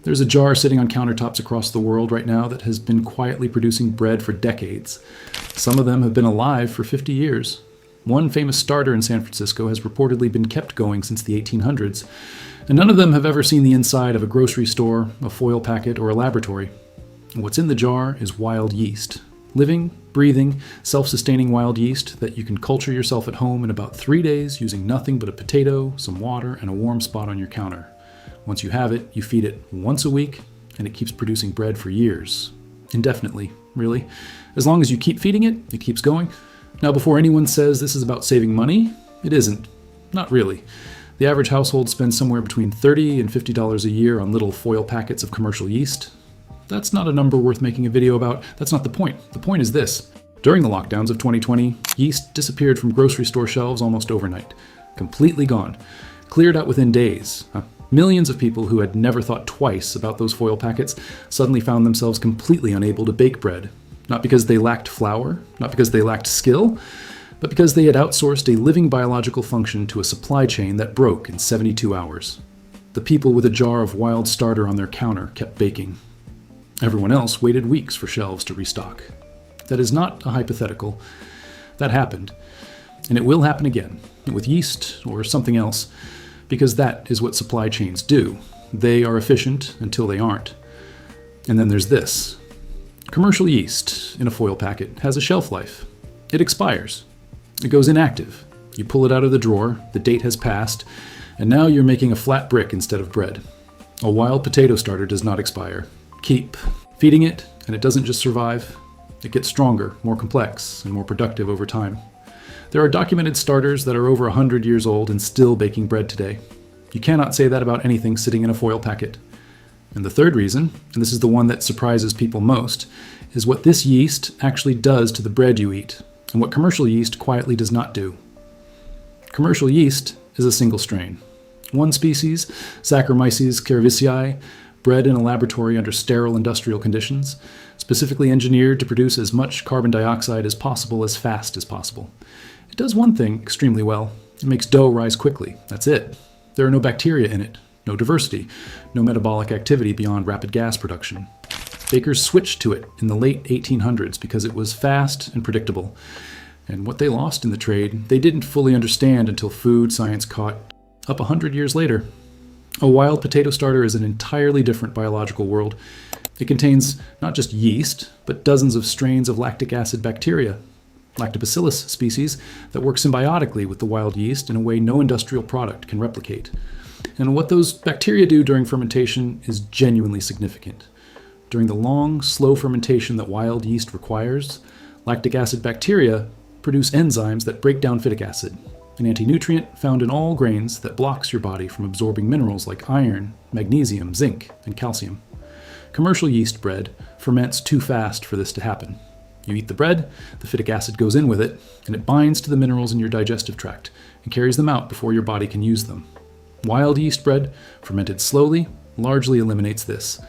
There's a jar sitting on countertops across the world right now that has been quietly producing bread for decades. Some of them have been alive for 50 years. One famous starter in San Francisco has reportedly been kept going since the 1800s, and none of them have ever seen the inside of a grocery store, a foil packet, or a laboratory. And what's in the jar is wild yeast. Living, breathing, self-sustaining wild yeast that you can culture yourself at home in about 3 days using nothing but a potato, some water, and a warm spot on your counter. Once you have it, you feed it once a week, and it keeps producing bread for years. Indefinitely, really. As long as you keep feeding it, it keeps going. Now, before anyone says this is about saving money, it isn't. Not really. The average household spends somewhere between $30 and $50 a year on little foil packets of commercial yeast. That's not a number worth making a video about. That's not the point. The point is this. During the lockdowns of 2020, yeast disappeared from grocery store shelves almost overnight. Completely gone. Cleared out within days. Millions of people who had never thought twice about those foil packets suddenly found themselves completely unable to bake bread. Not because they lacked flour, not because they lacked skill, but because they had outsourced a living biological function to a supply chain that broke in 72 hours. The people with a jar of wild starter on their counter kept baking. Everyone else waited weeks for shelves to restock. That is not a hypothetical. That happened. And it will happen again, with yeast or something else, because that is what supply chains do. They are efficient until they aren't. And then there's this. Commercial yeast in a foil packet has a shelf life. It expires. It goes inactive. You pull it out of the drawer, the date has passed, and now you're making a flat brick instead of bread. A wild potato starter does not expire. Keep feeding it, and it doesn't just survive. It gets stronger, more complex, and more productive over time. There are documented starters that are over 100 years old and still baking bread today. You cannot say that about anything sitting in a foil packet. And the third reason, and this is the one that surprises people most, is what this yeast actually does to the bread you eat, and what commercial yeast quietly does not do. Commercial yeast is a single strain. One species, Saccharomyces cerevisiae, bred in a laboratory under sterile industrial conditions, specifically engineered to produce as much carbon dioxide as possible as fast as possible. It does one thing extremely well. It makes dough rise quickly. That's it. There are no bacteria in it, no diversity, no metabolic activity beyond rapid gas production. Bakers switched to it in the late 1800s because it was fast and predictable. And what they lost in the trade, they didn't fully understand until food science caught up 100 years later. A wild potato starter is an entirely different biological world. It contains not just yeast, but dozens of strains of lactic acid bacteria, Lactobacillus species, that work symbiotically with the wild yeast in a way no industrial product can replicate. And what those bacteria do during fermentation is genuinely significant. During the long, slow fermentation that wild yeast requires, lactic acid bacteria produce enzymes that break down phytic acid, an anti-nutrient found in all grains that blocks your body from absorbing minerals like iron, magnesium, zinc, and calcium. Commercial yeast bread ferments too fast for this to happen. You eat the bread, the phytic acid goes in with it, and it binds to the minerals in your digestive tract and carries them out before your body can use them. Wild yeast bread, fermented slowly, largely eliminates this.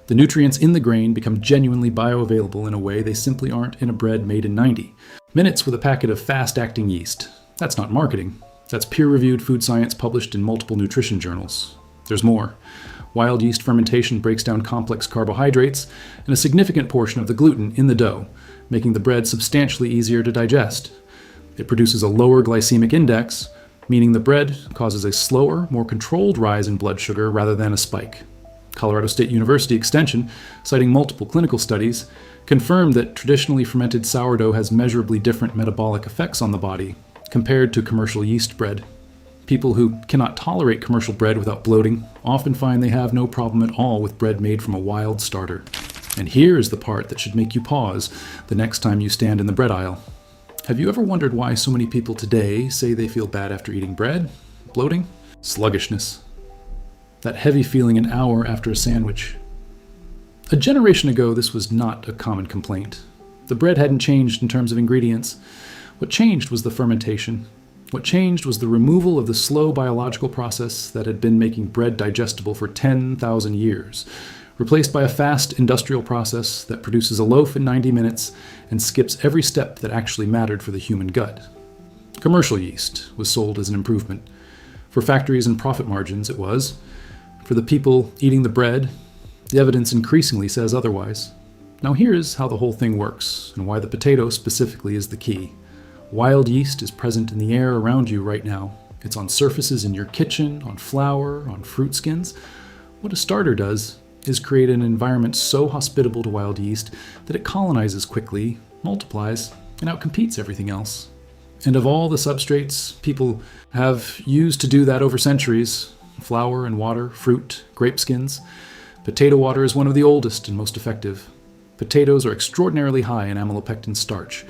The nutrients in the grain become genuinely bioavailable in a way they simply aren't in a bread made in 90 minutes with a packet of fast-acting yeast. That's not marketing. That's peer-reviewed food science published in multiple nutrition journals. There's more. Wild yeast fermentation breaks down complex carbohydrates and a significant portion of the gluten in the dough, making the bread substantially easier to digest. It produces a lower glycemic index, meaning the bread causes a slower, more controlled rise in blood sugar rather than a spike. Colorado State University Extension, citing multiple clinical studies, confirmed that traditionally fermented sourdough has measurably different metabolic effects on the body compared to commercial yeast bread. People who cannot tolerate commercial bread without bloating often find they have no problem at all with bread made from a wild starter. And here is the part that should make you pause the next time you stand in the bread aisle. Have you ever wondered why so many people today say they feel bad after eating bread? Bloating? Sluggishness. That heavy feeling an hour after a sandwich. A generation ago, this was not a common complaint. The bread hadn't changed in terms of ingredients. What changed was the fermentation. What changed was the removal of the slow biological process that had been making bread digestible for 10,000 years, replaced by a fast industrial process that produces a loaf in 90 minutes and skips every step that actually mattered for the human gut. Commercial yeast was sold as an improvement. For factories and profit margins, it was. For the people eating the bread, The evidence increasingly says otherwise. Now here's how the whole thing works, and why the potato specifically is the key. Wild yeast is present in the air around you right now. It's on surfaces in your kitchen, on flour, on fruit skins. What a starter does is create an environment so hospitable to wild yeast that it colonizes quickly, multiplies, and outcompetes everything else. And of all the substrates people have used to do that over centuries, flour and water, fruit, grape skins, potato water is one of the oldest and most effective. Potatoes are extraordinarily high in amylopectin starch.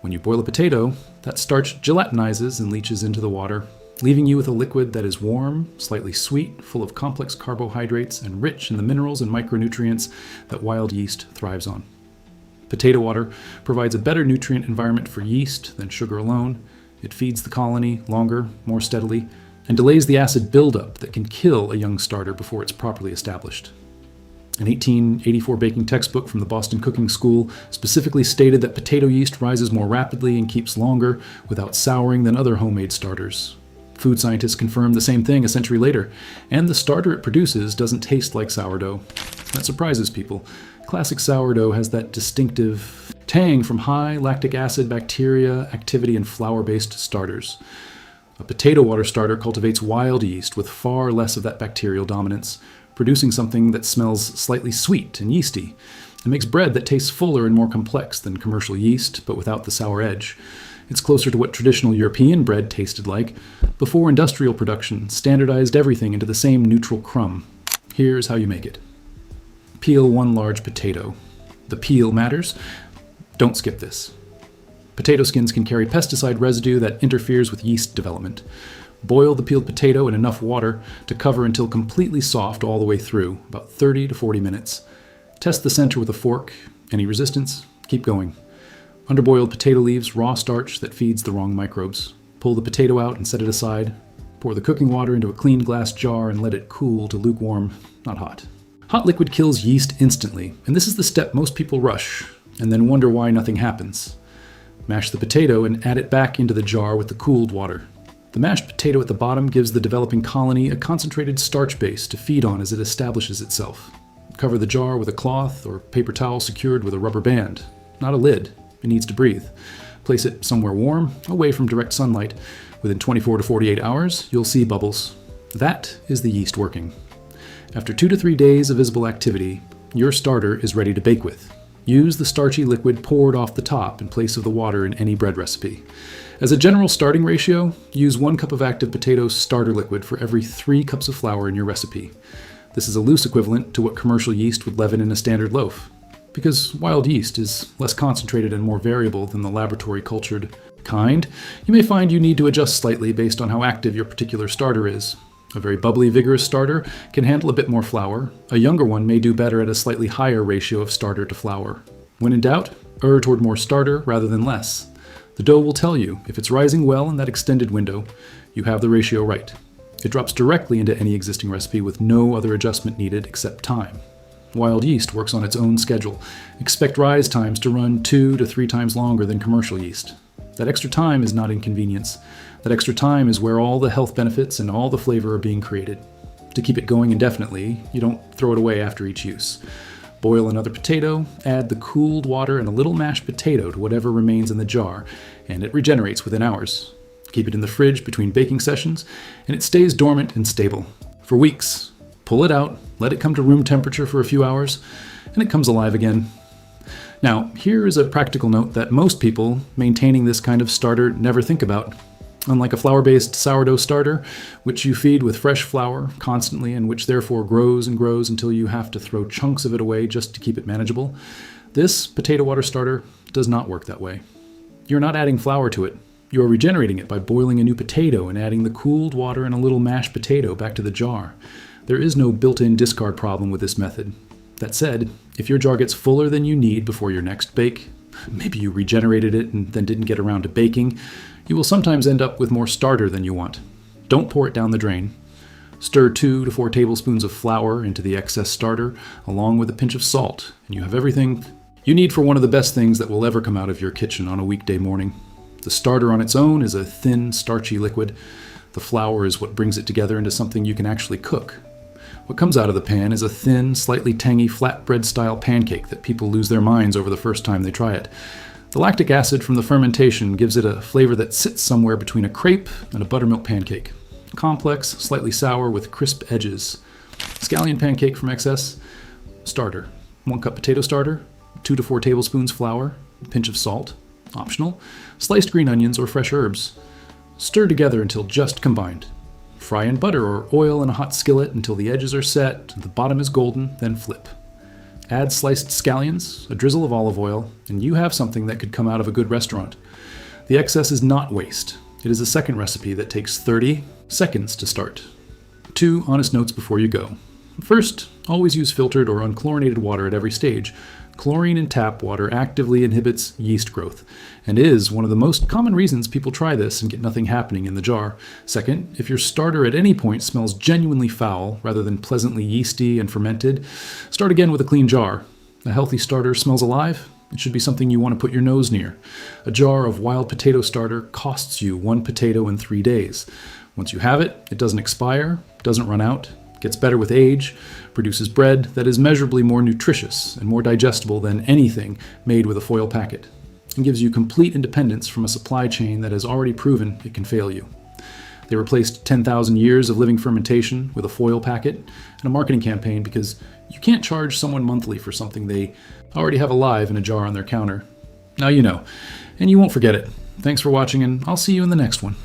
When you boil a potato, that starch gelatinizes and leaches into the water, leaving you with a liquid that is warm, slightly sweet, full of complex carbohydrates, and rich in the minerals and micronutrients that wild yeast thrives on. Potato water provides a better nutrient environment for yeast than sugar alone. It feeds the colony longer, more steadily, and delays the acid buildup that can kill a young starter before it's properly established. An 1884 baking textbook from the Boston Cooking School specifically stated that potato yeast rises more rapidly and keeps longer without souring than other homemade starters. Food scientists confirmed the same thing a century later, and the starter it produces doesn't taste like sourdough. That surprises people. Classic sourdough has that distinctive tang from high lactic acid bacteria activity in flour-based starters. A potato water starter cultivates wild yeast with far less of that bacterial dominance, producing something that smells slightly sweet and yeasty, and makes bread that tastes fuller and more complex than commercial yeast, but without the sour edge. It's closer to what traditional European bread tasted like before industrial production standardized everything into the same neutral crumb. Here's how you make it. Peel one large potato. The peel matters. Don't skip this. Potato skins can carry pesticide residue that interferes with yeast development. Boil the peeled potato in enough water to cover until completely soft all the way through, about 30 to 40 minutes. Test the center with a fork. Any resistance? Keep going. Underboiled potato leaves raw starch that feeds the wrong microbes. Pull the potato out and set it aside. Pour the cooking water into a clean glass jar and let it cool to lukewarm, not hot. Hot liquid kills yeast instantly, and this is the step most people rush, and then wonder why nothing happens. Mash the potato and add it back into the jar with the cooled water. The mashed potato at the bottom gives the developing colony a concentrated starch base to feed on as it establishes itself. Cover the jar with a cloth or paper towel secured with a rubber band, not a lid. It needs to breathe. Place it somewhere warm, away from direct sunlight. Within 24 to 48 hours, you'll see bubbles. That is the yeast working. After 2 to 3 days of visible activity, your starter is ready to bake with. Use the starchy liquid poured off the top in place of the water in any bread recipe. As a general starting ratio, use 1 cup of active potato starter liquid for every 3 cups of flour in your recipe. This is a loose equivalent to what commercial yeast would leaven in a standard loaf. Because wild yeast is less concentrated and more variable than the laboratory cultured kind, you may find you need to adjust slightly based on how active your particular starter is. A very bubbly, vigorous starter can handle a bit more flour. A younger one may do better at a slightly higher ratio of starter to flour. When in doubt, err toward more starter rather than less. The dough will tell you if it's rising well in that extended window, you have the ratio right. It drops directly into any existing recipe with no other adjustment needed except time. Wild yeast works on its own schedule. Expect rise times to run 2 to 3 times longer than commercial yeast. That extra time is not inconvenience. That extra time is where all the health benefits and all the flavor are being created. To keep it going indefinitely, you don't throw it away after each use. Boil another potato, add the cooled water and a little mashed potato to whatever remains in the jar, and it regenerates within hours. Keep it in the fridge between baking sessions, and it stays dormant and stable. For weeks, pull it out, let it come to room temperature for a few hours, and it comes alive again. Now, here is a practical note that most people maintaining this kind of starter never think about. Unlike a flour-based sourdough starter, which you feed with fresh flour constantly and which therefore grows and grows until you have to throw chunks of it away just to keep it manageable, this potato water starter does not work that way. You're not adding flour to it. You are regenerating it by boiling a new potato and adding the cooled water and a little mashed potato back to the jar. There is no built-in discard problem with this method. That said, if your jar gets fuller than you need before your next bake, maybe you regenerated it and then didn't get around to baking, you will sometimes end up with more starter than you want. Don't pour it down the drain. Stir 2 to 4 tablespoons of flour into the excess starter, along with a pinch of salt, and you have everything you need for one of the best things that will ever come out of your kitchen on a weekday morning. The starter on its own is a thin, starchy liquid. The flour is what brings it together into something you can actually cook. What comes out of the pan is a thin, slightly tangy flatbread-style pancake that people lose their minds over the first time they try it. The lactic acid from the fermentation gives it a flavor that sits somewhere between a crepe and a buttermilk pancake. Complex, slightly sour with crisp edges. Scallion pancake from excess. Starter. 1 cup potato starter, 2 to 4 tablespoons flour, a pinch of salt, optional, sliced green onions or fresh herbs. Stir together until just combined. Fry in butter or oil in a hot skillet until the edges are set and the bottom is golden, then flip. Add sliced scallions, a drizzle of olive oil, and you have something that could come out of a good restaurant. The excess is not waste. It is a second recipe that takes 30 seconds to start. 2 honest notes before you go. First, always use filtered or unchlorinated water at every stage. Chlorine in tap water actively inhibits yeast growth, and is one of the most common reasons people try this and get nothing happening in the jar. Second, if your starter at any point smells genuinely foul rather than pleasantly yeasty and fermented, start again with a clean jar. A healthy starter smells alive. It should be something you want to put your nose near. A jar of wild potato starter costs you 1 potato in 3 days. Once you have it, it doesn't expire, doesn't run out, gets better with age, produces bread that is measurably more nutritious and more digestible than anything made with a foil packet, and gives you complete independence from a supply chain that has already proven it can fail you. They replaced 10,000 years of living fermentation with a foil packet and a marketing campaign because you can't charge someone monthly for something they already have alive in a jar on their counter. Now you know, and you won't forget it. Thanks for watching, and I'll see you in the next one.